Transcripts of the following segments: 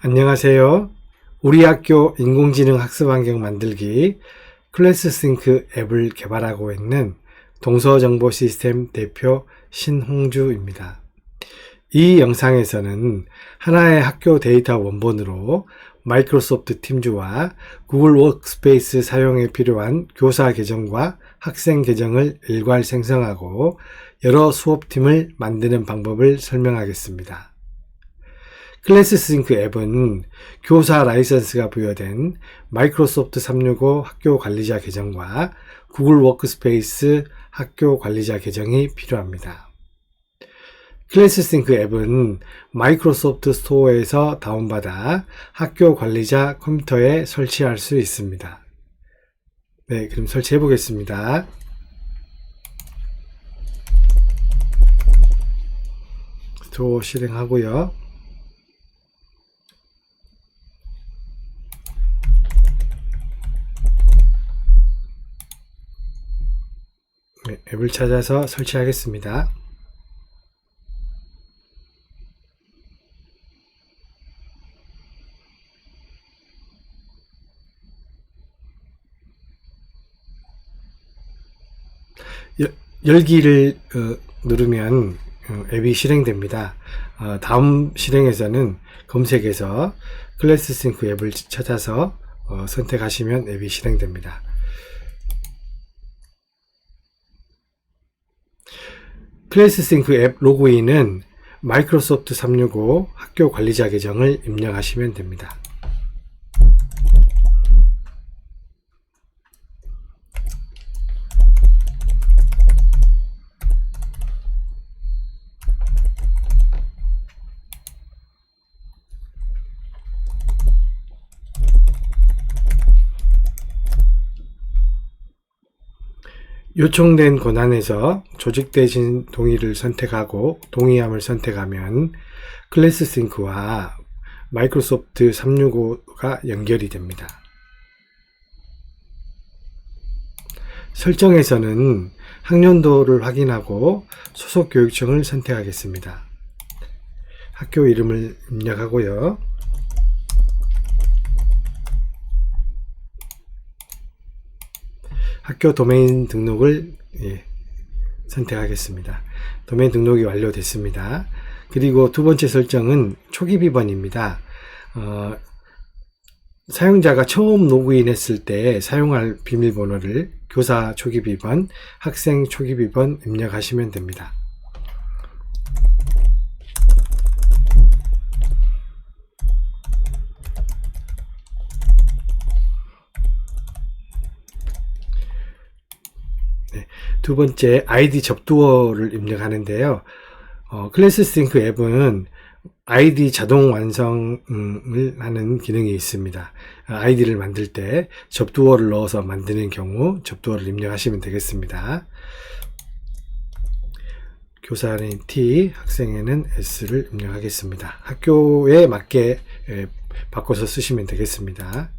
안녕하세요. 우리 학교 인공지능 학습 환경 만들기 클래스싱크 앱을 개발하고 있는 동서정보 시스템 대표 신홍주입니다. 이 영상에서는 하나의 학교 데이터 원본으로 마이크로소프트 팀즈와 구글 워크스페이스 사용에 필요한 교사 계정과 학생 계정을 일괄 생성하고 여러 수업팀을 만드는 방법을 설명하겠습니다. 클래스싱크 앱은 교사 라이선스가 부여된 마이크로소프트 365 학교 관리자 계정과 구글 워크스페이스 학교 관리자 계정이 필요합니다. 클래스싱크 앱은 마이크로소프트 스토어에서 다운받아 학교 관리자 컴퓨터에 설치할 수 있습니다. 네, 그럼 설치해 보겠습니다. 스토어 실행하고요. 네, 앱을 찾아서 설치하겠습니다. 열기를 누르면 앱이 실행됩니다. 다음 실행에서는 검색에서 클래스싱크 앱을 찾아서 선택하시면 앱이 실행됩니다. 클래스싱크 앱 로그인은 마이크로소프트 365 학교 관리자 계정을 입력하시면 됩니다. 요청된 권한에서 조직 대신 동의를 선택하고 동의함을 선택하면 클래스싱크와 마이크로소프트 365가 연결이 됩니다. 설정에서는 학년도를 확인하고 소속 교육청을 선택하겠습니다. 학교 이름을 입력하고요. 학교 도메인 등록을 선택하겠습니다. 도메인 등록이 완료됐습니다. 그리고 두 번째 설정은 초기 비번입니다. 사용자가 처음 로그인했을 때 사용할 비밀번호를 교사 초기 비번, 학생 초기 비번 입력하시면 됩니다. 두 번째 아이디 접두어를 입력하는데요. 클래스싱크 앱은 아이디 자동 완성을 하는 기능이 있습니다. 아이디를 만들 때 접두어를 넣어서 만드는 경우 접두어를 입력하시면 되겠습니다. 교사는 T, 학생에는 S를 입력하겠습니다. 학교에 맞게 바꿔서 쓰시면 되겠습니다.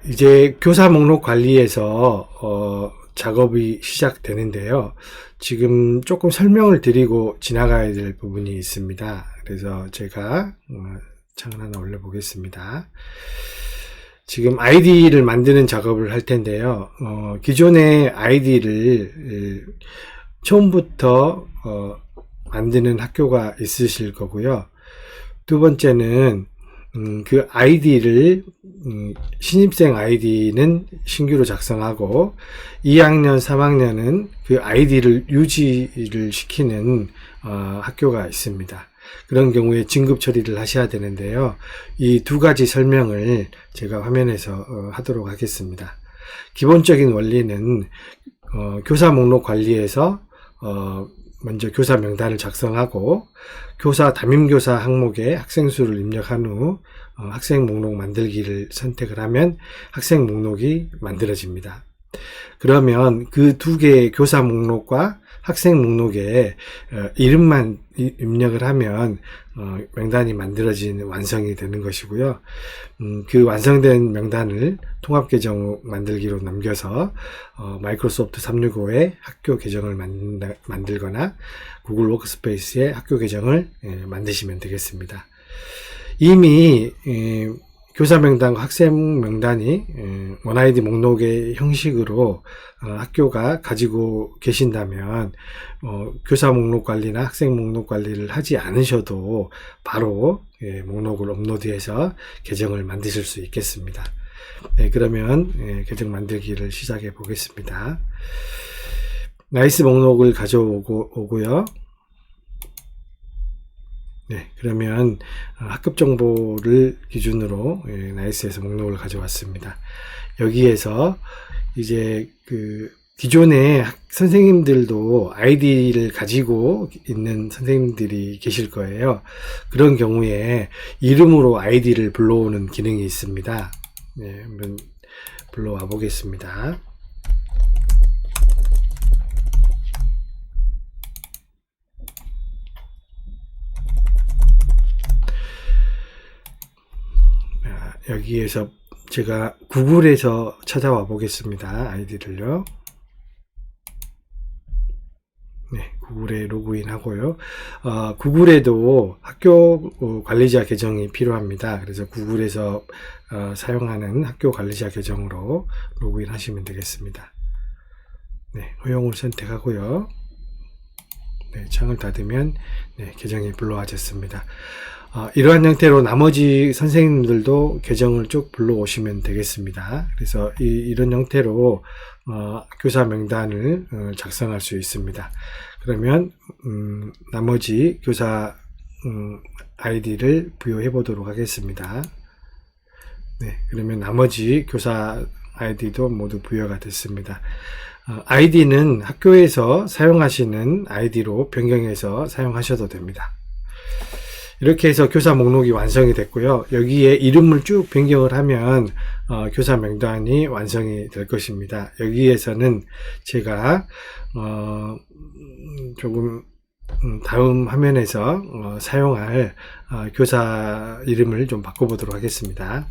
이제 교사 목록 관리에서 작업이 시작되는데요. 지금 조금 설명을 드리고 지나가야 될 부분이 있습니다. 그래서 제가 창을 하나 올려 보겠습니다. 지금 아이디를 만드는 작업을 할 텐데요. 기존의 아이디를 처음부터 만드는 학교가 있으실 거고요. 두 번째는 그 아이디를 신입생 아이디는 신규로 작성하고 2학년, 3학년은 그 아이디를 유지를 시키는 학교가 있습니다. 그런 경우에 진급 처리를 하셔야 되는데요. 이 두 가지 설명을 제가 화면에서 하도록 하겠습니다. 기본적인 원리는 교사 목록 관리에서 먼저 교사 명단을 작성하고 교사 담임교사 항목에 학생 수를 입력한 후 학생 목록 만들기를 선택을 하면 학생 목록이 만들어집니다. 그러면 그 두 개의 교사 목록과 학생 목록에 이름만 입력을 하면 명단이 만들어진 완성이 되는 것이고요. 그 완성된 명단을 통합 계정 만들기로 남겨서 마이크로소프트 365에 학교 계정을 만들거나 구글 워크스페이스에 학교 계정을 만드시면 되겠습니다. 이미 교사 명단과 학생 명단이 원아이디 목록의 형식으로 학교가 가지고 계신다면 교사 목록 관리나 학생 목록 관리를 하지 않으셔도 바로 목록을 업로드해서 계정을 만드실 수 있겠습니다. 네, 그러면 계정 만들기를 시작해 보겠습니다. 나이스 목록을 가져오고요. 네, 그러면 학급 정보를 기준으로 나이스에서 목록을 가져왔습니다. 여기에서 이제 기존의 선생님들도 아이디를 가지고 있는 선생님들이 계실 거예요. 그런 경우에 이름으로 아이디를 불러오는 기능이 있습니다. 네, 한번 불러와 보겠습니다. 여기에서 제가 구글에서 찾아와 보겠습니다. 아이디를요. 네, 구글에 로그인 하고요. 구글에도 학교 관리자 계정이 필요합니다. 그래서 구글에서 사용하는 학교 관리자 계정으로 로그인 하시면 되겠습니다. 네, 허용을 선택하고요. 네, 창을 닫으면 네, 계정이 불러와졌습니다. 이러한 형태로 나머지 선생님들도 계정을 쭉 불러오시면 되겠습니다. 그래서 이런 형태로 교사 명단을 작성할 수 있습니다. 그러면 나머지 교사 아이디를 부여해 보도록 하겠습니다. 네, 그러면 나머지 교사 아이디도 모두 부여가 됐습니다. 아이디는 학교에서 사용하시는 아이디로 변경해서 사용하셔도 됩니다. 이렇게 해서 교사 목록이 완성이 됐고요. 여기에 이름을 쭉 변경을 하면 교사 명단이 완성이 될 것입니다. 여기에서는 제가 조금 다음 화면에서 사용할 교사 이름을 좀 바꿔보도록 하겠습니다.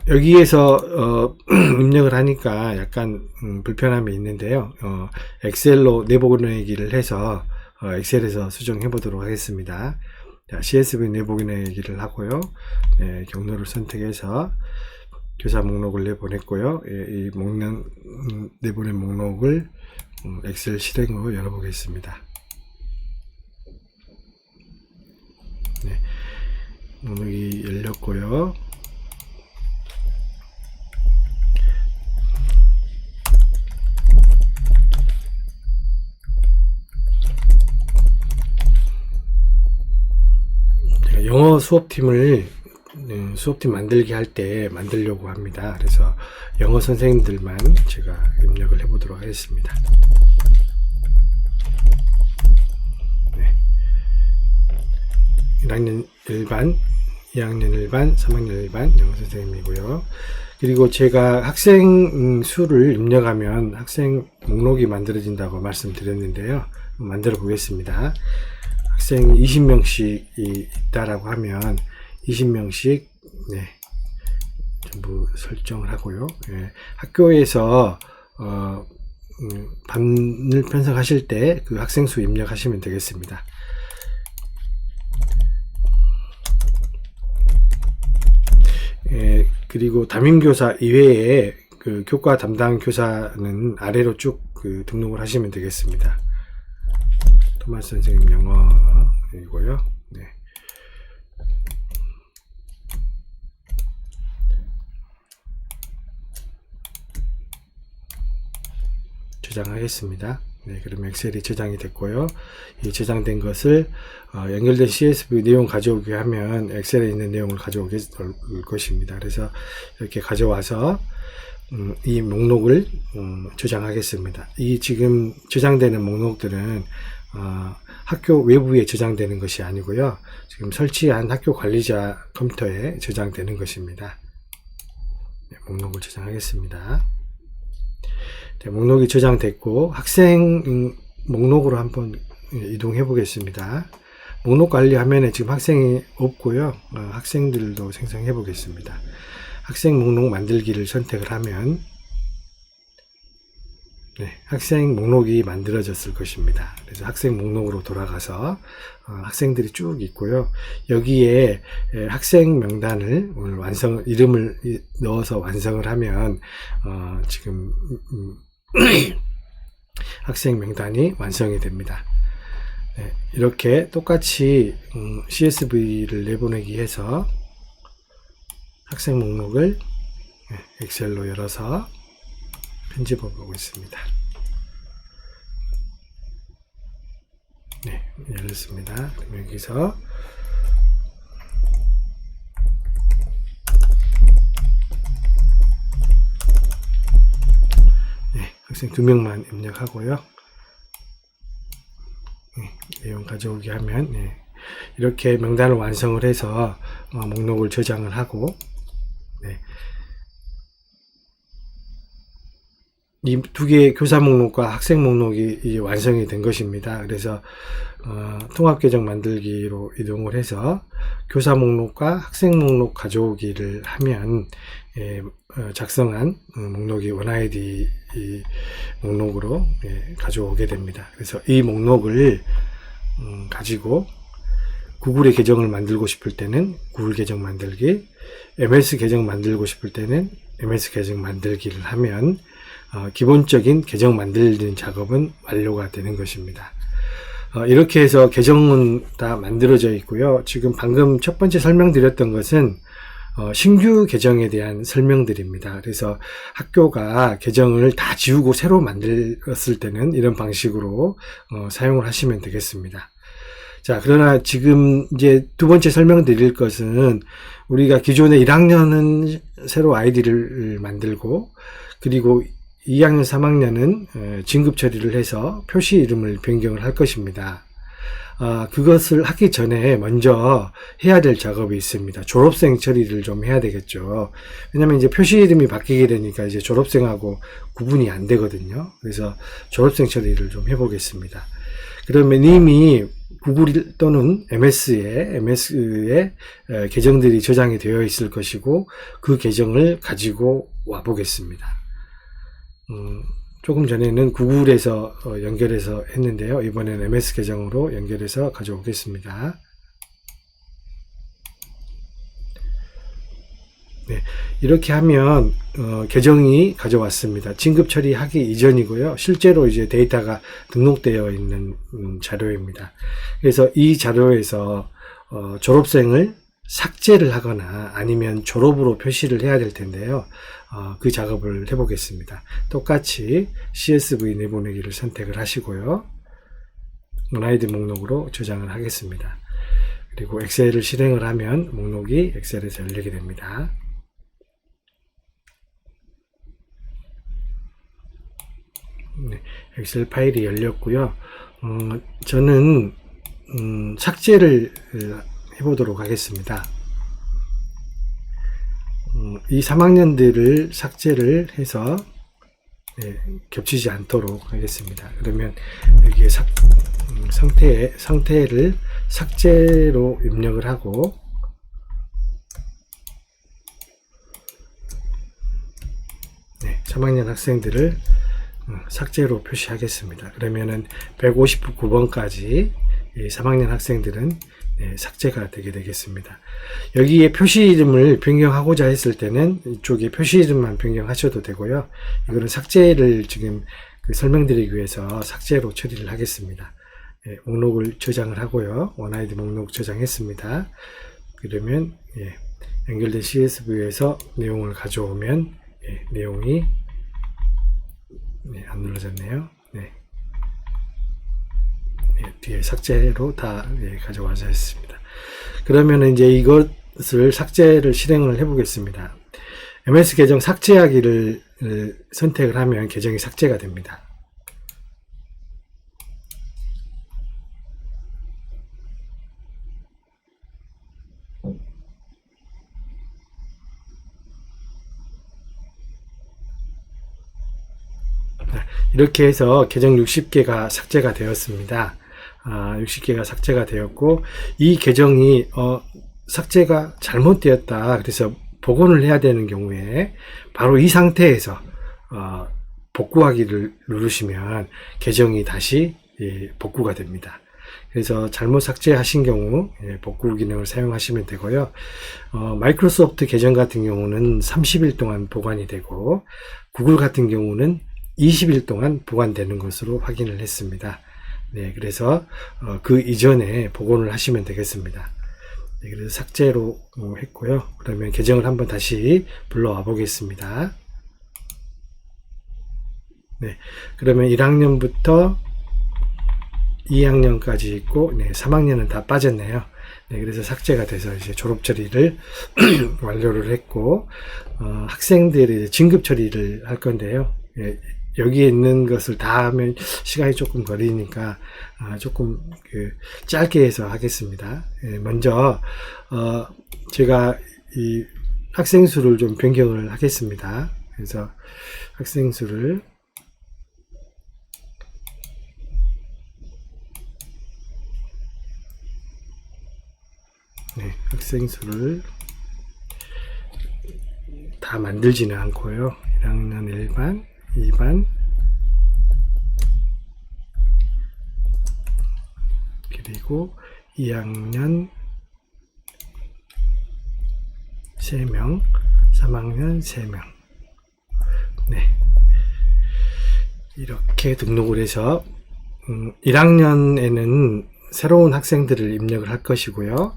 여기에서 입력을 하니까 약간 불편함이 있는데요. 엑셀로 내보내기를 해서 엑셀에서 수정해 보도록 하겠습니다. 자, CSV 내보내기를 하고요. 네, 경로를 선택해서 교사 목록을 내보냈고요. 이 내보낸 목록을 엑셀 실행으로 열어보겠습니다. 네, 목록이 열렸고요. 영어 수업팀을 수업팀 만들기 할 때 만들려고 합니다. 그래서 영어 선생님들만 제가 입력을 해보도록 하겠습니다. 네. 1학년 1반, 2학년 1반, 3학년 1반 영어 선생님이고요. 그리고 제가 학생 수를 입력하면 학생 목록이 만들어진다고 말씀드렸는데요. 만들어 보겠습니다. 학생 20명씩이 있다라고 하면 20명씩 네, 전부 설정을 하고요. 네, 학교에서 반을 편성하실 때 그 학생 수 입력하시면 되겠습니다. 그리고 담임교사 이외에 그 교과 담당 교사는 아래로 쭉 등록을 하시면 되겠습니다. 토마스 선생님 영어이고요. 네. 저장하겠습니다. 네, 그럼 엑셀이 저장이 됐고요. 이 저장된 것을 연결된 CSV 내용 가져오기 하면 엑셀에 있는 내용을 가져올 것입니다. 그래서 이렇게 가져와서 이 목록을 저장하겠습니다. 이 지금 저장되는 목록들은 학교 외부에 저장되는 것이 아니고요. 지금 설치한 학교 관리자 컴퓨터에 저장되는 것입니다. 네, 목록을 저장하겠습니다. 네, 목록이 저장됐고 학생 목록으로 한번 이동해 보겠습니다. 목록 관리 화면에 지금 학생이 없고요. 학생들도 생성해 보겠습니다. 학생 목록 만들기를 선택을 하면 네, 학생 목록이 만들어졌을 것입니다. 그래서 학생 목록으로 돌아가서 학생들이 쭉 있고요. 여기에 학생 명단을 오늘 이름을 넣어서 완성을 하면 지금 학생 명단이 완성이 됩니다. 네, 이렇게 똑같이 CSV를 내보내기 위해서 학생 목록을 엑셀로 열어서 편집해 보고 있습니다. 네, 열렸습니다. 그럼 여기서 네, 학생 2명만 입력하고요. 네, 내용 가져오기 하면 네, 이렇게 명단을 완성을 해서 목록을 저장을 하고 네, 이 두 개의 교사 목록과 학생 목록이 완성이 된 것입니다. 그래서 통합 계정 만들기로 이동을 해서 교사 목록과 학생 목록 가져오기를 하면 작성한 목록이 원ID 목록으로 가져오게 됩니다. 그래서 이 목록을 가지고 구글의 계정을 만들고 싶을 때는 구글 계정 만들기, MS 계정 만들고 싶을 때는 MS 계정 만들기를 하면 기본적인 계정 만들는 작업은 완료가 되는 것입니다. 이렇게 해서 계정은 다 만들어져 있고요. 지금 방금 첫 번째 설명드렸던 것은 신규 계정에 대한 설명들입니다. 그래서 학교가 계정을 다 지우고 새로 만들었을 때는 이런 방식으로 사용을 하시면 되겠습니다. 자, 그러나 지금 이제 두 번째 설명드릴 것은 우리가 기존에 1학년은 새로 아이디를 만들고 그리고 2학년, 3학년은 진급 처리를 해서 표시 이름을 변경을 할 것입니다. 그것을 하기 전에 먼저 해야 될 작업이 있습니다. 졸업생 처리를 좀 해야 되겠죠. 왜냐면 이제 표시 이름이 바뀌게 되니까 이제 졸업생하고 구분이 안 되거든요. 그래서 졸업생 처리를 좀 해보겠습니다. 그러면 이미 구글 또는 MS에 계정들이 저장이 되어 있을 것이고 그 계정을 가지고 와 보겠습니다. 조금 전에는 구글에서 연결해서 했는데요. 이번에는 MS 계정으로 연결해서 가져오겠습니다. 네, 이렇게 하면 계정이 가져왔습니다. 진급 처리하기 이전이고요. 실제로 이제 데이터가 등록되어 있는 자료입니다. 그래서 이 자료에서 졸업생을 삭제를 하거나 아니면 졸업으로 표시를 해야 될 텐데요. 그 작업을 해보겠습니다. 똑같이 CSV 내보내기를 선택을 하시고요. 원ID 목록으로 저장을 하겠습니다. 그리고 엑셀을 실행을 하면 목록이 엑셀에서 열리게 됩니다. 네, 엑셀 파일이 열렸고요. 저는 삭제를 해보도록 하겠습니다. 이 3학년들을 삭제를 해서 겹치지 않도록 하겠습니다. 그러면 여기에 상태를 삭제로 입력을 하고 네, 3학년 학생들을 삭제로 표시하겠습니다. 그러면은 159번까지 3학년 학생들은 삭제가 되게 되겠습니다. 여기에 표시 이름을 변경하고자 했을 때는 이쪽에 표시 이름만 변경하셔도 되고요. 이거는 삭제를 지금 설명드리기 위해서 삭제로 처리를 하겠습니다. 목록을 저장을 하고요. 원ID 목록 저장했습니다. 그러면 연결된 CSV에서 내용을 가져오면 내용이 안 눌러졌네요. 뒤에 삭제로 다 가져와서 했습니다. 그러면 이제 이것을 삭제를 실행을 해보겠습니다. MS 계정 삭제하기를 선택을 하면 계정이 삭제가 됩니다. 이렇게 해서 계정 60개가 삭제가 되었습니다. 60개가 삭제가 되었고, 이 계정이 삭제가 잘못되었다, 그래서 복원을 해야 되는 경우에 바로 이 상태에서 복구하기를 누르시면 계정이 다시 복구가 됩니다. 그래서 잘못 삭제하신 경우 복구 기능을 사용하시면 되고요. 마이크로소프트 계정 같은 경우는 30일 동안 보관이 되고, 구글 같은 경우는 20일 동안 보관되는 것으로 확인을 했습니다. 네, 그래서 그 이전에 복원을 하시면 되겠습니다. 네, 그래서 삭제로 했고요. 그러면 계정을 한번 다시 불러와 보겠습니다. 네, 그러면 1학년부터 2학년까지 있고, 네, 3학년은 다 빠졌네요. 네, 그래서 삭제가 돼서 이제 졸업 처리를 완료를 했고, 학생들이 진급 처리를 할 건데요. 예, 여기에 있는 것을 다 하면 시간이 조금 걸리니까 조금 짧게 해서 하겠습니다. 예, 먼저 제가 이 학생 수를 좀 변경을 하겠습니다. 그래서 학생 수를 학생 수를 다 만들지는 않고요. 1학년 1반, 2반, 그리고 2학년 3명, 3학년 3명. 네. 이렇게 등록을 해서 1학년에는 새로운 학생들을 입력을 할 것이고요.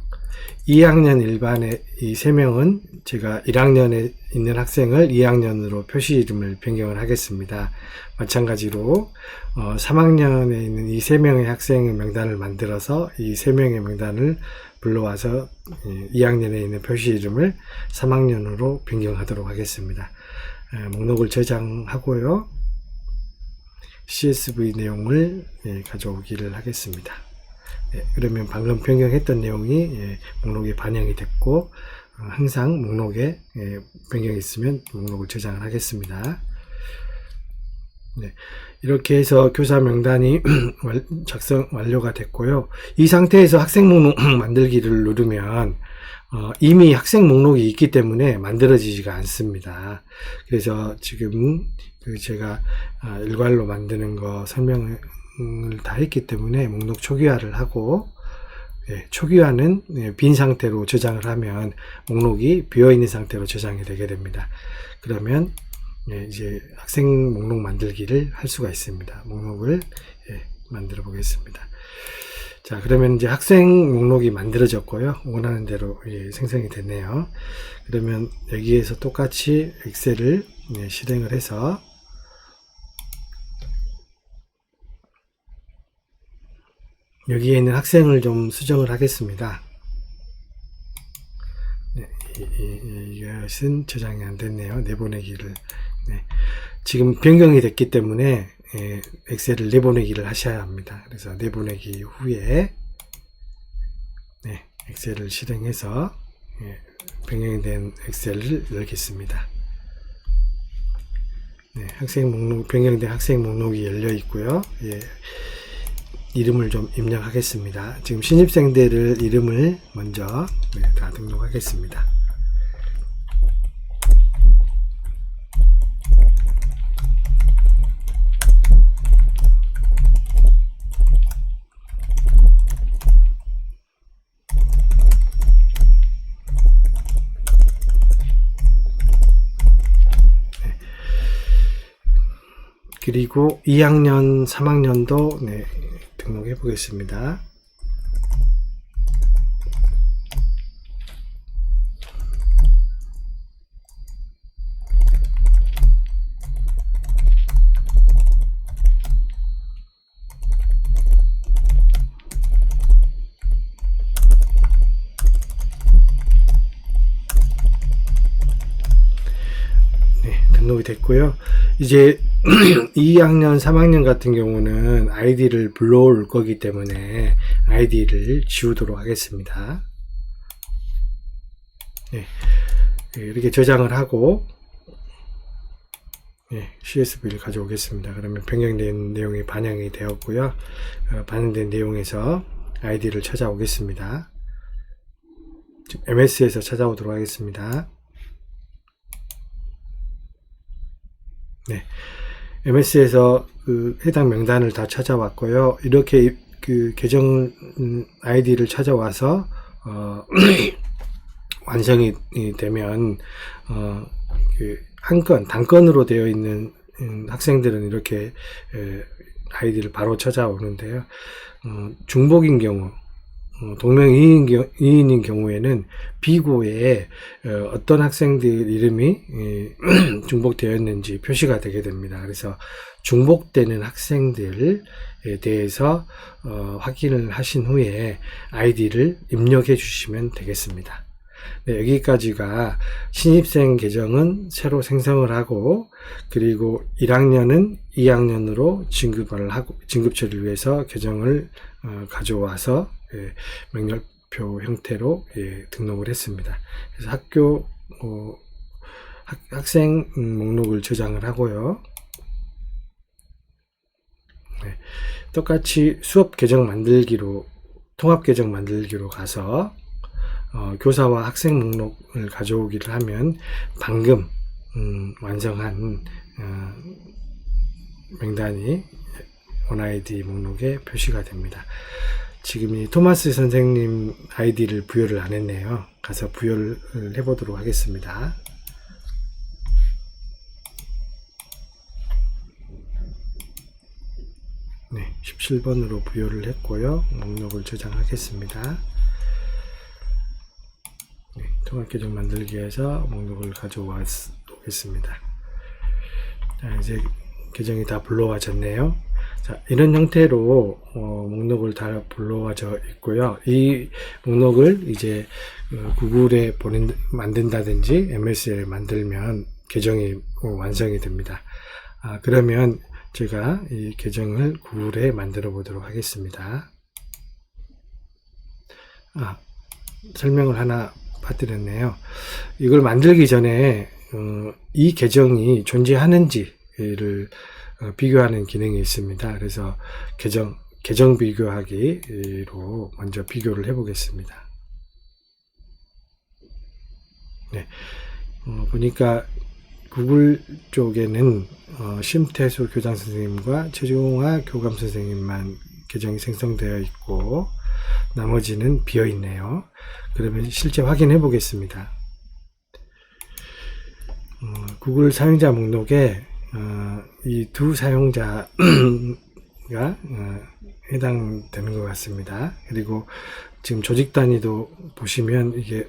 2학년 1반의 이 3명은 제가 1학년에 있는 학생을 2학년으로 표시 이름을 변경을 하겠습니다. 마찬가지로 3학년에 있는 이 3명의 학생의 명단을 만들어서 이 3명의 명단을 불러와서 2학년에 있는 표시 이름을 3학년으로 변경하도록 하겠습니다. 목록을 저장하고요. CSV 내용을 가져오기를 하겠습니다. 그러면 방금 변경했던 내용이 목록에 반영이 됐고, 항상 목록에 변경이 있으면 목록을 저장을 하겠습니다. 네, 이렇게 해서 교사 명단이 작성 완료가 됐고요. 이 상태에서 학생 목록 만들기를 누르면 이미 학생 목록이 있기 때문에 만들어지지가 않습니다. 그래서 지금 제가 일괄로 만드는 거 설명을 다 했기 때문에 목록 초기화를 하고, 초기화는 빈 상태로 저장을 하면 목록이 비어있는 상태로 저장이 되게 됩니다. 그러면 이제 학생 목록 만들기를 할 수가 있습니다. 목록을 만들어 보겠습니다. 자, 그러면 이제 학생 목록이 만들어졌고요. 원하는 대로 생성이 됐네요. 그러면 여기에서 똑같이 엑셀을 실행을 해서 여기에 있는 학생을 좀 수정을 하겠습니다. 이것은 저장이 안 됐네요. 내보내기를. 지금 변경이 됐기 때문에 엑셀을 내보내기를 하셔야 합니다. 그래서 내보내기 후에 엑셀을 실행해서 변경이 된 엑셀을 열겠습니다. 학생 목록, 변경된 학생 목록이 열려 있고요. 이름을 좀 입력하겠습니다. 지금 신입생들을 이름을 먼저 다 등록하겠습니다. 그리고 2학년, 3학년도 등록해 보겠습니다. 등록이 됐고요. 이제 2학년, 3학년 같은 경우는 아이디를 불러올 거기 때문에 아이디를 지우도록 하겠습니다. 이렇게 저장을 하고 CSV를 가져오겠습니다. 그러면 변경된 내용이 반영이 되었고요. 반영된 내용에서 아이디를 찾아오겠습니다. MS에서 찾아오도록 하겠습니다. MS에서 그 해당 명단을 다 찾아왔고요. 이렇게 그 계정 아이디를 찾아와서 완성이 되면 그 한 건 단건으로 되어 있는 학생들은 이렇게 아이디를 바로 찾아오는데요. 중복인 경우, 동명이인인 경우에는 비고에 어떤 학생들 이름이 중복되어 있는지 표시가 되게 됩니다. 그래서 중복되는 학생들에 대해서 확인을 하신 후에 아이디를 입력해 주시면 되겠습니다. 네, 여기까지가 신입생 계정은 새로 생성을 하고, 그리고 1학년은 2학년으로 진급 처리를 위해서 계정을 가져와서 명렬표 형태로 등록을 했습니다. 그래서 학생 목록을 저장을 하고요. 똑같이 수업 계정 만들기로, 통합 계정 만들기로 가서 교사와 학생 목록을 가져오기를 하면 방금 완성한 명단이 원아이디 목록에 표시가 됩니다. 지금 이 토마스 선생님 아이디를 부여를 안 했네요. 가서 부여를 해보도록 하겠습니다. 네, 17번으로 부여를 했고요. 목록을 저장하겠습니다. 통합계정 만들기에서 목록을 가져오겠습니다. 자, 이제 계정이 다 불러와졌네요. 자, 이런 형태로 목록을 다 불러와져 있고요. 이 목록을 이제 구글에 만든다든지 MS에 만들면 계정이 완성이 됩니다. 그러면 제가 이 계정을 구글에 만들어 보도록 하겠습니다. 설명을 하나 빠뜨렸네요. 이걸 만들기 전에 이 계정이 존재하는지를 비교하는 기능이 있습니다. 그래서 계정 비교하기로 먼저 비교를 해보겠습니다. 네, 보니까 구글 쪽에는 심태수 교장 선생님과 최종화 교감 선생님만 계정이 생성되어 있고 나머지는 비어 있네요. 그러면 실제 확인해 보겠습니다. 구글 사용자 목록에 이 두 사용자가 해당되는 것 같습니다. 그리고 지금 조직 단위도 보시면 이게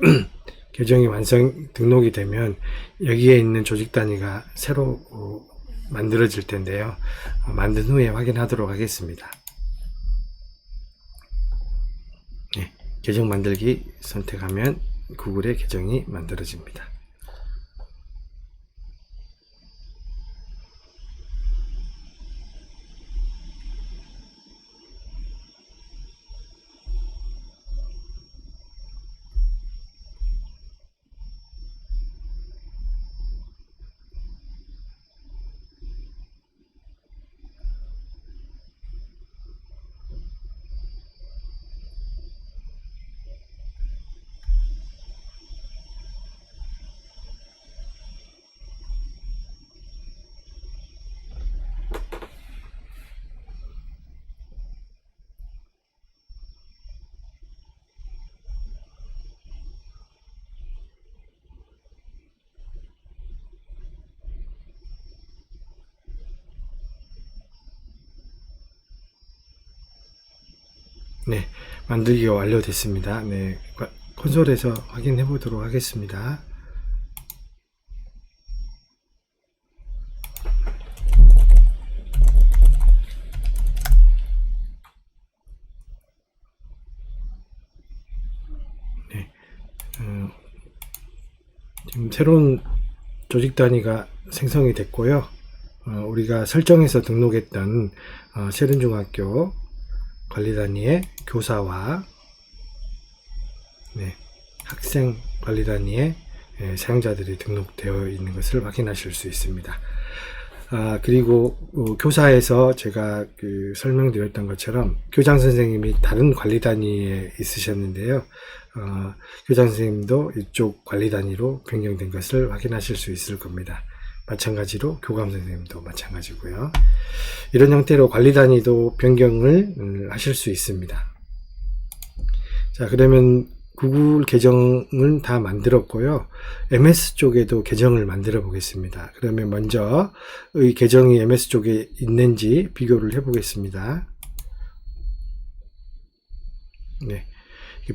계정이 등록이 되면 여기에 있는 조직 단위가 새로 만들어질 텐데요. 만든 후에 확인하도록 하겠습니다. 네, 계정 만들기 선택하면 구글의 계정이 만들어집니다. 네, 만들기가 완료됐습니다. 네, 콘솔에서 확인해 보도록 하겠습니다. 네, 지금 새로운 조직 단위가 생성이 됐고요. 우리가 설정해서 등록했던 세른중학교 관리단위의 교사와 학생 관리단위의 사용자들이 등록되어 있는 것을 확인하실 수 있습니다. 그리고 교사에서 제가 설명드렸던 것처럼 교장 선생님이 다른 관리 단위에 있으셨는데요. 교장 선생님도 이쪽 관리 단위로 변경된 것을 확인하실 수 있을 겁니다. 마찬가지로 교감 선생님도 마찬가지고요. 이런 형태로 관리 단위도 변경을 하실 수 있습니다. 자, 그러면 구글 계정은 다 만들었고요. MS 쪽에도 계정을 만들어 보겠습니다. 그러면 먼저 이 계정이 MS 쪽에 있는지 비교를 해 보겠습니다. 네.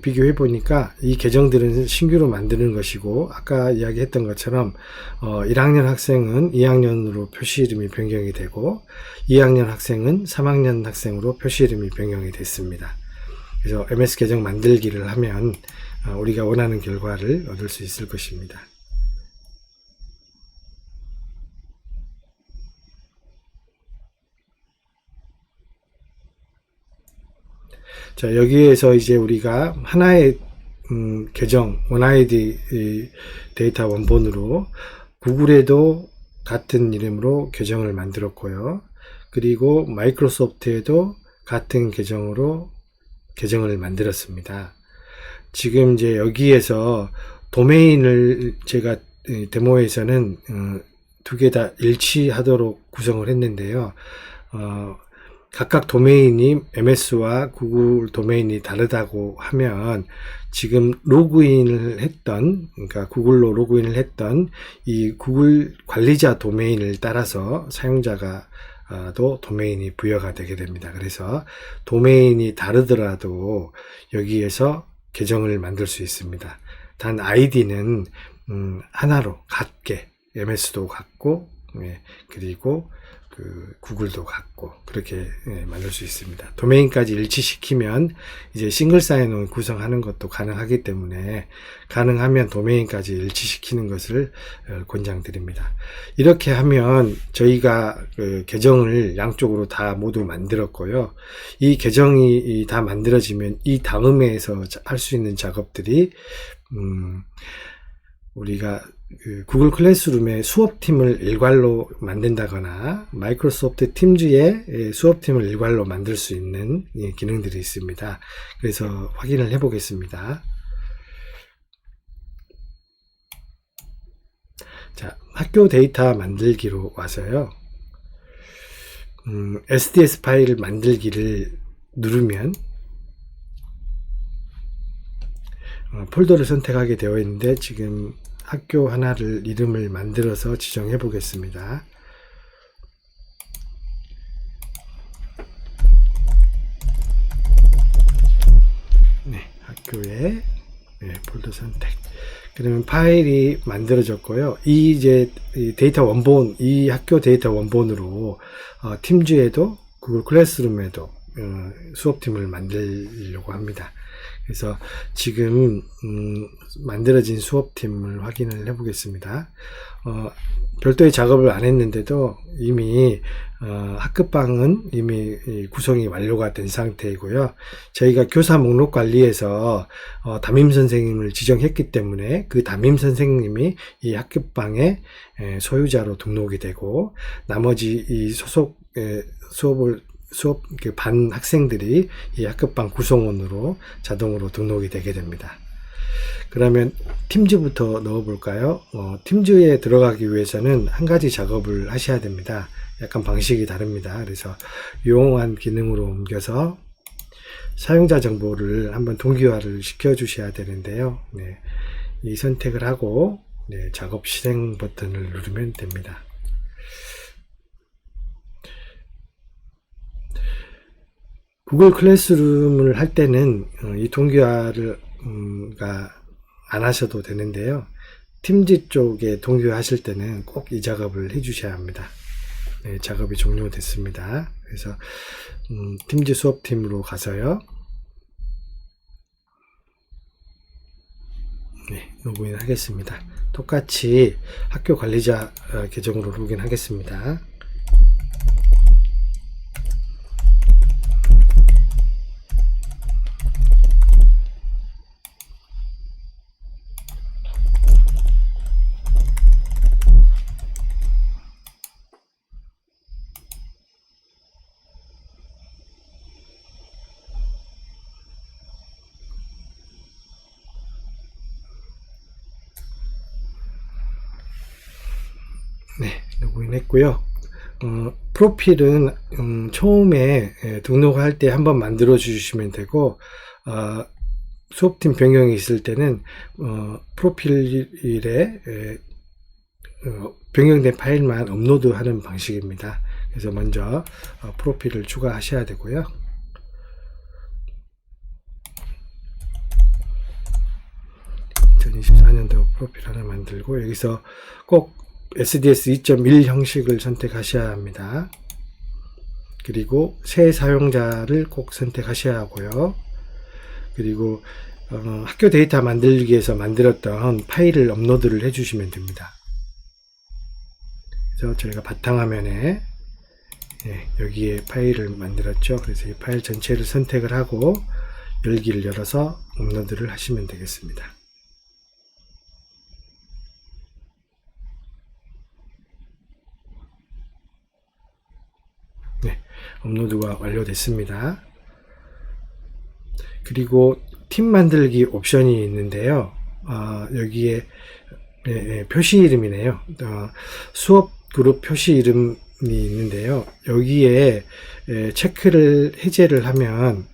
비교해 보니까 이 계정들은 신규로 만드는 것이고, 아까 이야기했던 것처럼 1학년 학생은 2학년으로 표시 이름이 변경이 되고 2학년 학생은 3학년 학생으로 표시 이름이 변경이 됐습니다. 그래서 MS 계정 만들기를 하면 우리가 원하는 결과를 얻을 수 있을 것입니다. 자, 여기에서 이제 우리가 하나의 계정, 원아이디 데이터 원본으로 구글에도 같은 이름으로 계정을 만들었고요. 그리고 마이크로소프트에도 같은 계정으로 계정을 만들었습니다. 지금 이제 여기에서 도메인을 제가 데모에서는 두 개 다 일치하도록 구성을 했는데요. 각각 도메인이 MS와 구글 도메인이 다르다고 하면 지금 로그인을 했던, 그러니까 구글로 로그인을 했던 이 구글 관리자 도메인을 따라서 사용자가 도 도메인이 부여가 되게 됩니다. 그래서 도메인이 다르더라도 여기에서 계정을 만들 수 있습니다. 단 아이디는 하나로 같게 MS도 같고, 그리고 구글도 같고 그렇게 만들 수 있습니다. 도메인까지 일치시키면 이제 싱글 사인온 구성하는 것도 가능하기 때문에 가능하면 도메인까지 일치시키는 것을 권장드립니다. 이렇게 하면 저희가 계정을 양쪽으로 다 모두 만들었고요. 이 계정이 다 만들어지면 이 다음에서 할 수 있는 작업들이 우리가 구글 클래스룸의 수업팀을 일괄로 만든다거나 마이크로소프트 팀즈의 수업팀을 일괄로 만들 수 있는 기능들이 있습니다. 그래서 확인을 해 보겠습니다. 자, 학교 데이터 만들기로 와서요. SDS 파일 만들기를 누르면 폴더를 선택하게 되어 있는데 지금 학교 하나를 이름을 만들어서 지정해 보겠습니다. 네, 학교에 폴더 선택. 그러면 파일이 만들어졌고요. 이 데이터 원본, 이 학교 데이터 원본으로 팀즈에도 구글 클래스룸에도 수업팀을 만들려고 합니다. 그래서 지금 만들어진 수업팀을 확인을 해 보겠습니다. 별도의 작업을 안 했는데도 이미 학급방은 이미 구성이 완료가 된 상태이고요. 저희가 교사 목록 관리에서 담임 선생님을 지정했기 때문에 그 담임 선생님이 이 학급방의 소유자로 등록이 되고 나머지 이 수업 반 학생들이 이 학급방 구성원으로 자동으로 등록이 되게 됩니다. 그러면 팀즈부터 넣어 볼까요? 팀즈에 들어가기 위해서는 한 가지 작업을 하셔야 됩니다. 약간 방식이 다릅니다. 그래서 용한 기능으로 옮겨서 사용자 정보를 한번 동기화를 시켜 주셔야 되는데요. 이 선택을 하고 작업 실행 버튼을 누르면 됩니다. 구글 클래스룸을 할 때는 이 동기화를 안 하셔도 되는데요. 팀즈 쪽에 동기화 하실 때는 꼭 이 작업을 해 주셔야 합니다. 작업이 종료됐습니다. 그래서 팀즈 수업팀으로 가서요. 로그인 하겠습니다. 똑같이 학교 관리자 계정으로 로그인 하겠습니다. 했고요. 프로필은 처음에 등록할 때 한번 만들어 주시면 되고, 수업팀 변경이 있을 때는 프로필에 변경된 파일만 업로드하는 방식입니다. 그래서 먼저 프로필을 추가하셔야 되고요. 2024년도 프로필 하나 만들고, 여기서 꼭 SDS 2.1 형식을 선택하셔야 합니다. 그리고 새 사용자를 꼭 선택하셔야 하고요. 그리고 학교 데이터 만들기 위해서 만들었던 파일을 업로드를 해주시면 됩니다. 그래서 저희가 바탕화면에 여기에 파일을 만들었죠. 그래서 이 파일 전체를 선택을 하고 열기를 열어서 업로드를 하시면 되겠습니다. 네, 업로드가 완료됐습니다. 그리고 팀 만들기 옵션이 있는데요. 여기에 표시 이름이네요. 수업 그룹 표시 이름이 있는데요. 여기에 체크를 해제를 하면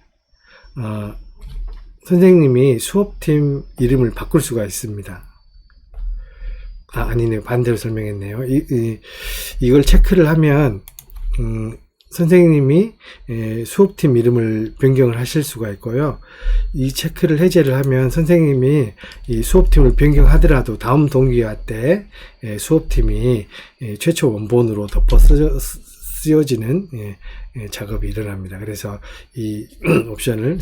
선생님이 수업팀 이름을 바꿀 수가 있습니다. 아니네요. 반대로 설명했네요. 이걸 체크를 하면 선생님이 수업팀 이름을 변경을 하실 수가 있고요. 이 체크를 해제를 하면 선생님이 이 수업팀을 변경하더라도 다음 동기화 때 수업팀이 최초 원본으로 덮어 쓰여지는 작업이 일어납니다. 그래서 이 옵션을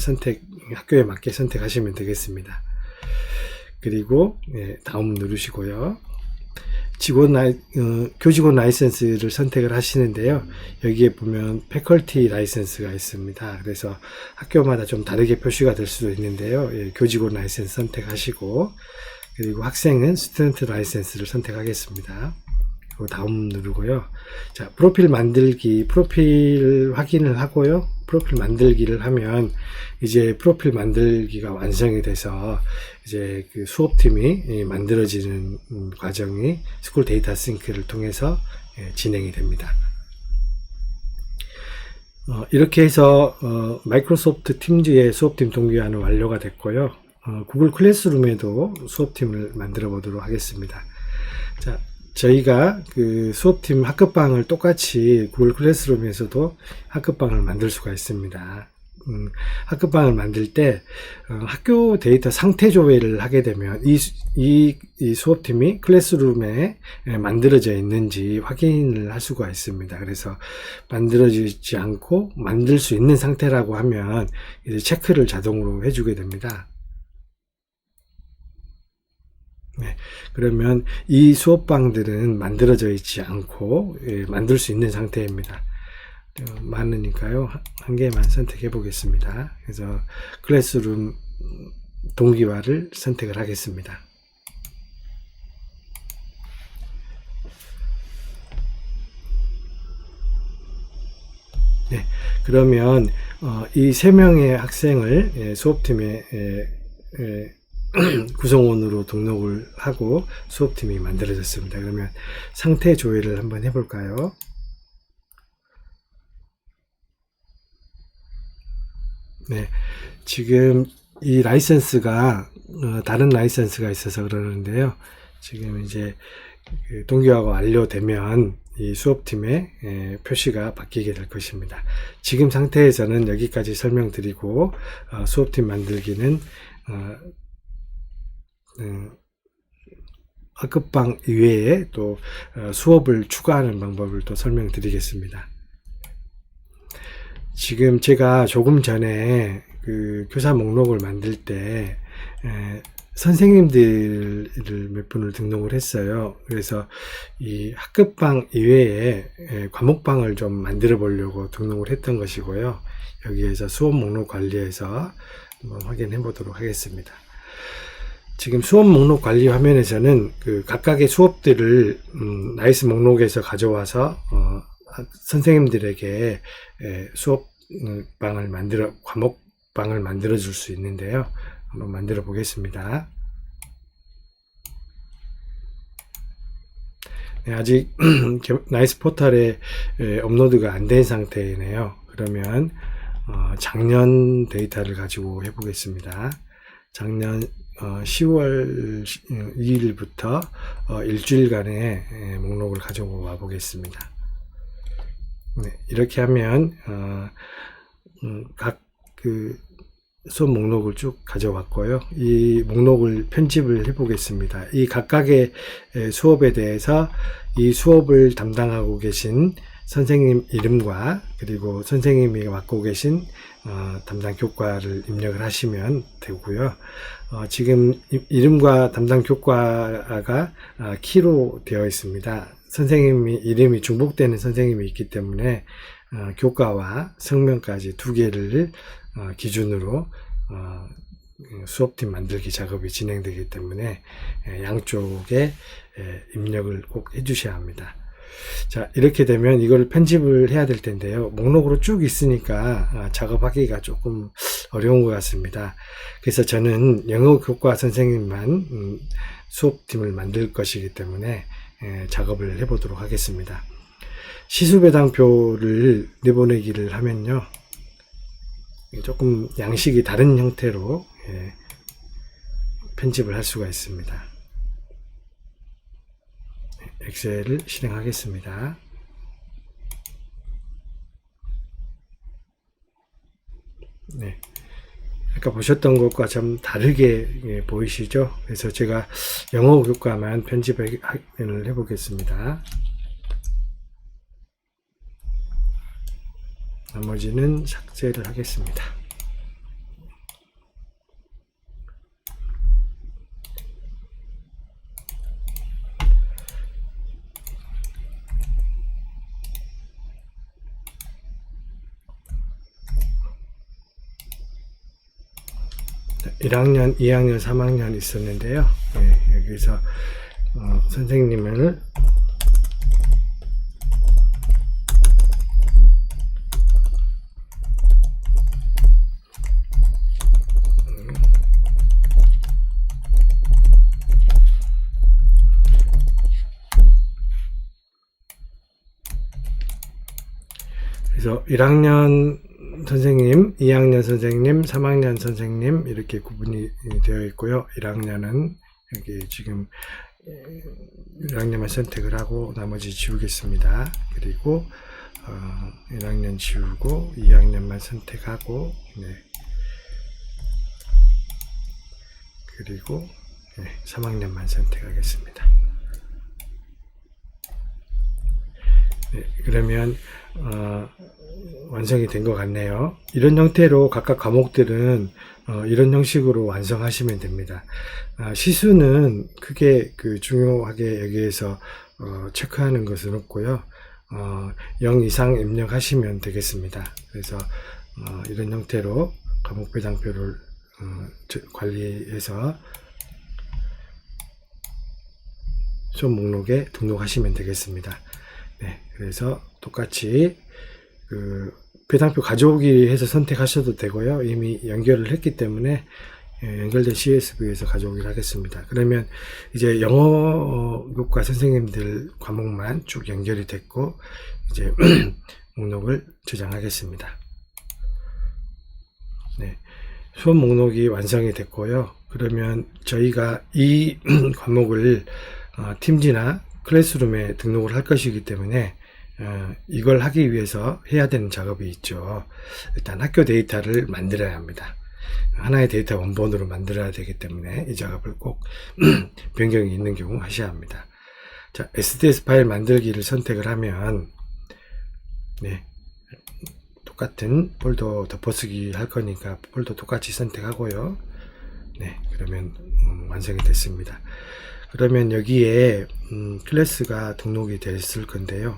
학교에 맞게 선택하시면 되겠습니다. 그리고 다음 누르시고요. 교직원 라이센스를 선택을 하시는데요. 여기에 보면 패컬티 라이센스가 있습니다. 그래서 학교마다 좀 다르게 표시가 될 수도 있는데요. 교직원 라이센스 선택하시고, 그리고 학생은 스튜던트 라이센스를 선택하겠습니다. 그리고 다음 누르고요. 자, 프로필 확인을 하고요. 프로필 만들기를 하면 이제 프로필 만들기가 완성이 돼서 이제 그 수업팀이 만들어지는 과정이 스쿨 데이터 싱크를 통해서 진행이 됩니다. 이렇게 해서 마이크로소프트 팀즈의 수업팀 동기화는 완료가 됐고요. 구글 클래스룸에도 수업팀을 만들어 보도록 하겠습니다. 자, 저희가 그 수업팀 학급방을 똑같이 구글 클래스룸에서도 학급방을 만들 수가 있습니다. 학급방을 만들 때 학교 데이터 상태 조회를 하게 되면 이 수업팀이 클래스룸에 만들어져 있는지 확인을 할 수가 있습니다. 그래서 만들어지지 않고 만들 수 있는 상태라고 하면 이제 체크를 자동으로 해주게 됩니다. 네, 그러면 이 수업방들은 만들어져 있지 않고 만들 수 있는 상태입니다. 많으니까요. 한 개만 선택해 보겠습니다. 그래서 클래스룸 동기화를 선택을 하겠습니다. 네, 그러면 이 3명의 학생을 수업팀에 구성원으로 등록을 하고 수업팀이 만들어졌습니다. 그러면 상태 조회를 한번 해볼까요? 네, 지금 이 라이센스가 다른 라이센스가 있어서 그러는데요. 지금 이제 동기화가 완료되면 이 수업팀의 표시가 바뀌게 될 것입니다. 지금 상태에서는 여기까지 설명드리고 수업팀 만들기는 학급방 이외에 또 수업을 추가하는 방법을 또 설명드리겠습니다. 지금 제가 조금 전에 그 교사 목록을 만들 때 선생님들을 몇 분을 등록을 했어요. 그래서 이 학급방 이외에 과목방을 좀 만들어 보려고 등록을 했던 것이고요. 여기에서 수업 목록 관리해서 한번 확인해 보도록 하겠습니다. 지금 수업 목록 관리 화면에서는 그 각각의 수업들을 나이스 목록에서 가져와서 선생님들에게 수업방을 과목방을 만들어 줄 수 있는데요. 한번 만들어 보겠습니다. 네, 아직 나이스 포털에 업로드가 안 된 상태이네요. 그러면 작년 데이터를 가지고 해보겠습니다. 작년 10월 2일부터 일주일간의 목록을 가지고 와 보겠습니다. 네, 이렇게 하면 각 수업 목록을 쭉 가져왔고요. 이 목록을 편집을 해 보겠습니다. 이 각각의 수업에 대해서 이 수업을 담당하고 계신 선생님 이름과 그리고 선생님이 맡고 계신 담당 교과를 입력을 하시면 되고요. 지금 이름과 담당 교과가 키로 되어 있습니다. 선생님이 이름이 중복되는 선생님이 있기 때문에 교과와 성명까지 두 개를 기준으로 수업팀 만들기 작업이 진행되기 때문에 양쪽에 입력을 꼭 해주셔야 합니다. 자, 이렇게 되면 이걸 편집을 해야 될 텐데요. 목록으로 쭉 있으니까 작업하기가 조금 어려운 것 같습니다. 그래서 저는 영어 교과 선생님만 수업팀을 만들 것이기 때문에 작업을 해보도록 하겠습니다. 시수배당표를 내보내기를 하면요, 조금 양식이 다른 형태로 편집을 할 수가 있습니다. 엑셀을 실행하겠습니다. 네, 아까 보셨던 것과 좀 다르게 보이시죠? 그래서 제가 영어 교과만 편집을 해보겠습니다. 나머지는 삭제를 하겠습니다. 네, 1학년, 2학년, 3학년 있었는데요. 네, 여기서 선생님을 그래서 1학년 선생님, 2학년 선생님, 3학년 선생님 이렇게 구분이 되어 있고요. 1학년은 여기 지금 1학년만 선택을 하고 나머지 지우겠습니다. 그리고 1학년 지우고 2학년만 선택하고 그리고 3학년만 선택하겠습니다. 네, 그러면 완성이 된 것 같네요. 이런 형태로 각각 과목들은 이런 형식으로 완성하시면 됩니다. 시수는 크게 중요하게 여기에서 체크하는 것은 없고요. 0 이상 입력하시면 되겠습니다. 그래서 이런 형태로 과목 배당표를 관리해서 수업 목록에 등록하시면 되겠습니다. 네, 그래서 똑같이 배당표 가져오기 해서 선택하셔도 되고요. 이미 연결을 했기 때문에 연결된 CSV에서 가져오기를 하겠습니다. 그러면 이제 영어 교과 선생님들 과목만 쭉 연결이 됐고 이제 목록을 저장하겠습니다. 네, 수업 목록이 완성이 됐고요. 그러면 저희가 이 과목을 팀지나 클래스룸에 등록을 할 것이기 때문에 이걸 하기 위해서 해야 되는 작업이 있죠. 일단 학교 데이터를 만들어야 합니다. 하나의 데이터 원본으로 만들어야 되기 때문에 이 작업을 꼭 변경이 있는 경우 하셔야 합니다. 자, SDS 파일 만들기를 선택을 하면 똑같은 폴더 덮어쓰기 할 거니까 폴더 똑같이 선택하고요. 네, 그러면 완성이 됐습니다. 그러면 여기에 클래스가 등록이 됐을 건데요.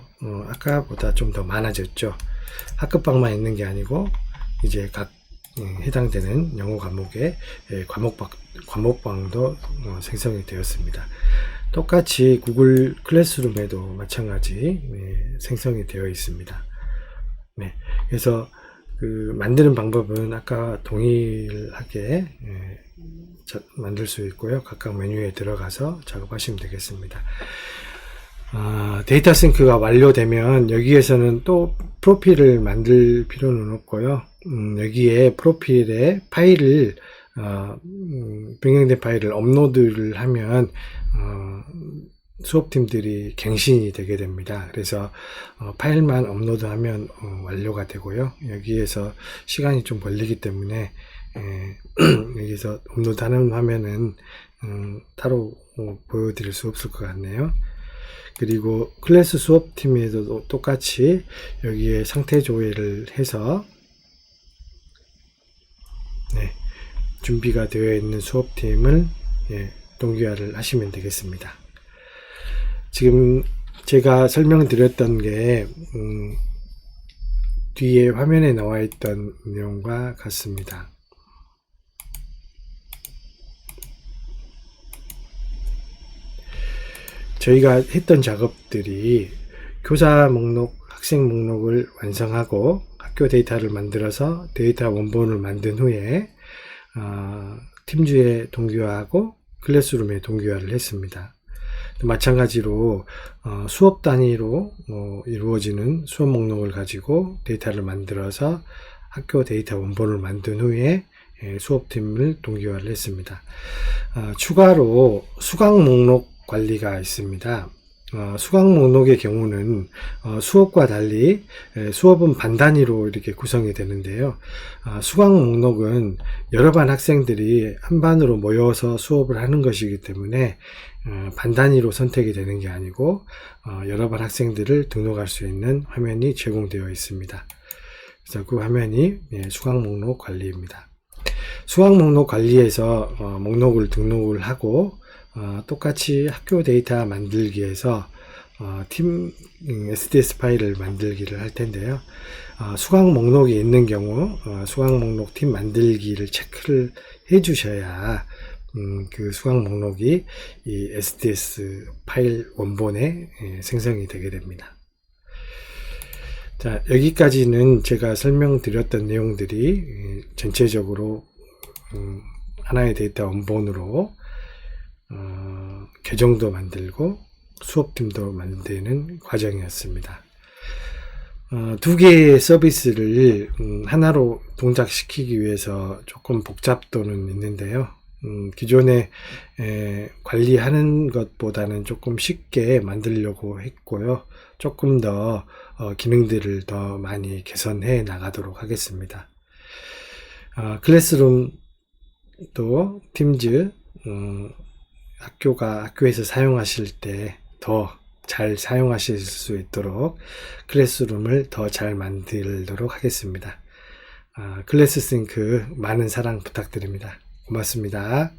아까보다 좀 더 많아졌죠. 학급방만 있는 게 아니고 이제 각 해당되는 영어 과목에 과목방도 생성이 되었습니다. 똑같이 구글 클래스룸에도 마찬가지 생성이 되어 있습니다. 네, 그래서 만드는 방법은 아까 동일하게 만들 수 있고요. 각각 메뉴에 들어가서 작업하시면 되겠습니다. 데이터 싱크가 완료되면 여기에서는 또 프로필을 만들 필요는 없고요. 여기에 프로필에 파일을 변경된 파일을 업로드를 하면 수업팀들이 갱신이 되게 됩니다. 그래서 파일만 업로드하면 완료가 되고요. 여기에서 시간이 좀 걸리기 때문에 여기서 업로드하는 화면은 따로 보여드릴 수 없을 것 같네요. 그리고 클래스 수업팀에도 똑같이 여기에 상태 조회를 해서 준비가 되어 있는 수업팀을 동기화를 하시면 되겠습니다. 지금 제가 설명드렸던 게 뒤에 화면에 나와 있던 내용과 같습니다. 저희가 했던 작업들이 교사 목록, 학생 목록을 완성하고 학교 데이터를 만들어서 데이터 원본을 만든 후에 팀주에 동기화하고 클래스룸에 동기화를 했습니다. 마찬가지로 수업 단위로 이루어지는 수업 목록을 가지고 데이터를 만들어서 학교 데이터 원본을 만든 후에 수업팀을 동기화를 했습니다. 추가로 수강 목록 관리가 있습니다. 수강 목록의 경우는 수업과 달리 수업은 반 단위로 이렇게 구성이 되는데요. 수강 목록은 여러 반 학생들이 한 반으로 모여서 수업을 하는 것이기 때문에 반 단위로 선택이 되는 게 아니고 여러 반 학생들을 등록할 수 있는 화면이 제공되어 있습니다. 그래서 그 화면이 수강 목록 관리입니다. 수강 목록 관리에서 목록을 등록을 하고 똑같이 학교 데이터 만들기에서 팀 SDS 파일을 만들기를 할 텐데요. 수강 목록이 있는 경우 수강 목록 팀 만들기를 체크를 해 주셔야 그 수강 목록이 이 SDS 파일 원본에 생성이 되게 됩니다. 자, 여기까지는 제가 설명드렸던 내용들이 전체적으로 하나의 데이터 원본으로 계정도 만들고 수업팀도 만드는 과정이었습니다. 두 개의 서비스를 하나로 동작시키기 위해서 조금 복잡도는 있는데요. 기존에 관리하는 것보다는 조금 쉽게 만들려고 했고요. 조금 더 기능들을 더 많이 개선해 나가도록 하겠습니다. 클래스룸도 팀즈 학교에서 사용하실 때 더 잘 사용하실 수 있도록 클래스룸을 더 잘 만들도록 하겠습니다. 클래스싱크 많은 사랑 부탁드립니다. 고맙습니다.